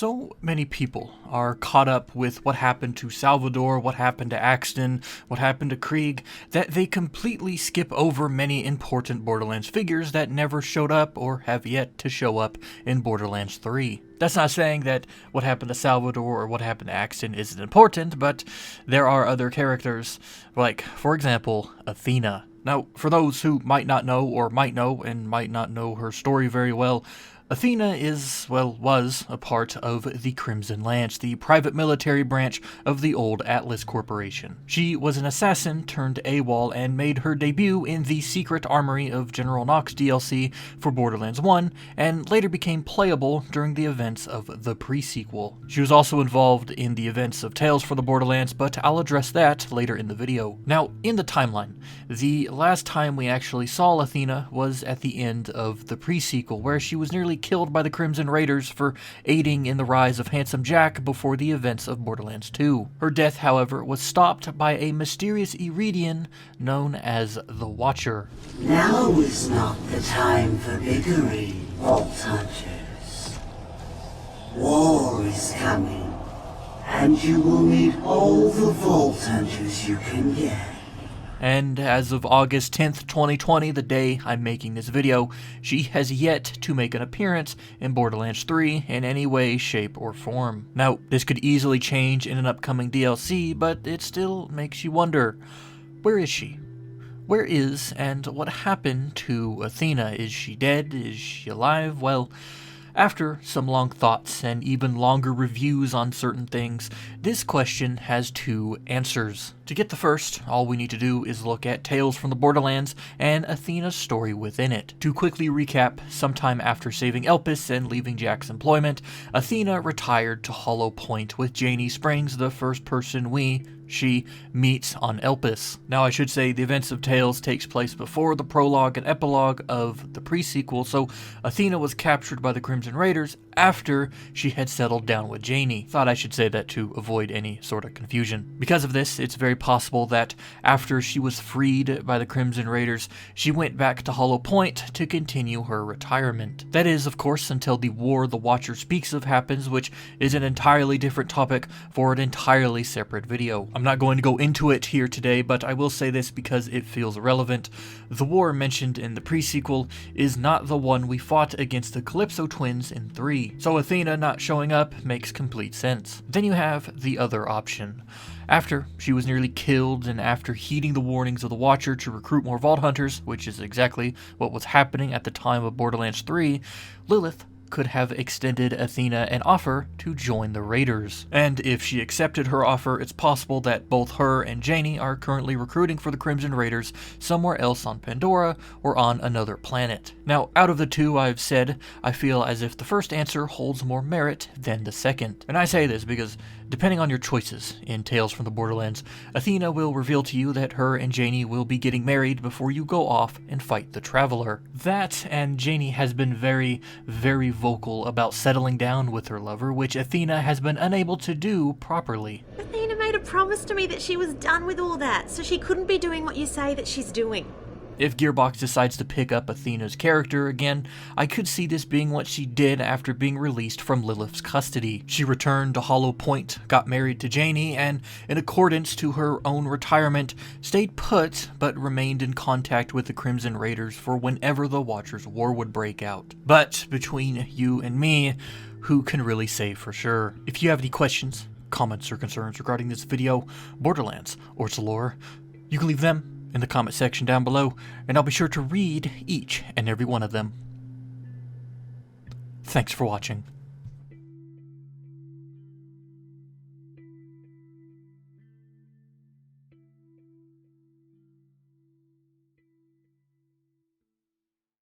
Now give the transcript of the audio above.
So many people are caught up with what happened to Salvador, what happened to Axton, what happened to Krieg, that they completely skip over many important Borderlands figures that never showed up or have yet to show up in Borderlands 3. That's not saying that what happened to Salvador or what happened to Axton isn't important, but there are other characters, like, for example, Athena. Now, for those who might not know or might know and might not know her story very well, Athena was a part of the Crimson Lance, the private military branch of the old Atlas Corporation. She was an assassin turned AWOL and made her debut in the Secret Armory of General Knox DLC for Borderlands 1, and later became playable during the events of the Pre-Sequel. She was also involved in the events of Tales from the Borderlands, but I'll address that later in the video. Now, in the timeline, the last time we actually saw Athena was at the end of the Pre-Sequel, where she was nearly killed by the Crimson Raiders for aiding in the rise of Handsome Jack before the events of Borderlands 2. Her death, however, was stopped by a mysterious Iridian known as the Watcher. Now is not the time for bickering, Vault Hunters. War is coming, and you will need all the Vault Hunters you can get. And as of August 10th, 2020, the day I'm making this video, she has yet to make an appearance in Borderlands 3 in any way, shape, or form. Now, this could easily change in an upcoming DLC, but it still makes you wonder, where is she? Where is and what happened to Athena? Is she dead? Is she alive? Well, after some long thoughts and even longer reviews on certain things, this question has two answers. To get the first, all we need to do is look at Tales from the Borderlands and Athena's story within it. To quickly recap, sometime after saving Elpis and leaving Jack's employment, Athena retired to Hollow Point with Janie Springs, the first person she meets on Elpis. Now, I should say the events of Tales takes place before the prologue and epilogue of the Pre-Sequel, so Athena was captured by the Crimson Raiders after she had settled down with Janie. Thought I should say that to avoid any sort of confusion. Because of this, it's very possible that after she was freed by the Crimson Raiders, she went back to Hollow Point to continue her retirement. That is, of course, until the war the Watcher speaks of happens, which is an entirely different topic for an entirely separate video. I'm not going to go into it here today, but I will say this because it feels relevant. The war mentioned in the Pre-Sequel is not the one we fought against the Calypso twins in 3, so Athena not showing up makes complete sense. Then you have the other option. After she was nearly killed and after heeding the warnings of the Watcher to recruit more Vault Hunters, which is exactly what was happening at the time of Borderlands 3, Lilith could have extended Athena an offer to join the Raiders. And if she accepted her offer, it's possible that both her and Janie are currently recruiting for the Crimson Raiders somewhere else on Pandora or on another planet. Now, out of the two I've said, I feel as if the first answer holds more merit than the second. And I say this because, depending on your choices in Tales from the Borderlands, Athena will reveal to you that her and Janie will be getting married before you go off and fight the Traveler. That, and Janie has been very, very vocal about settling down with her lover, which Athena has been unable to do properly. Athena made a promise to me that she was done with all that, so she couldn't be doing what you say that she's doing. If Gearbox decides to pick up Athena's character again, I could see this being what she did after being released from Lilith's custody. She returned to Hollow Point, got married to Janie, and in accordance to her own retirement, stayed put but remained in contact with the Crimson Raiders for whenever the Watcher's war would break out. But between you and me, who can really say for sure? If you have any questions, comments, or concerns regarding this video, Borderlands, or its lore, you can leave them in the comment section down below, and I'll be sure to read each and every one of them. Thanks for watching.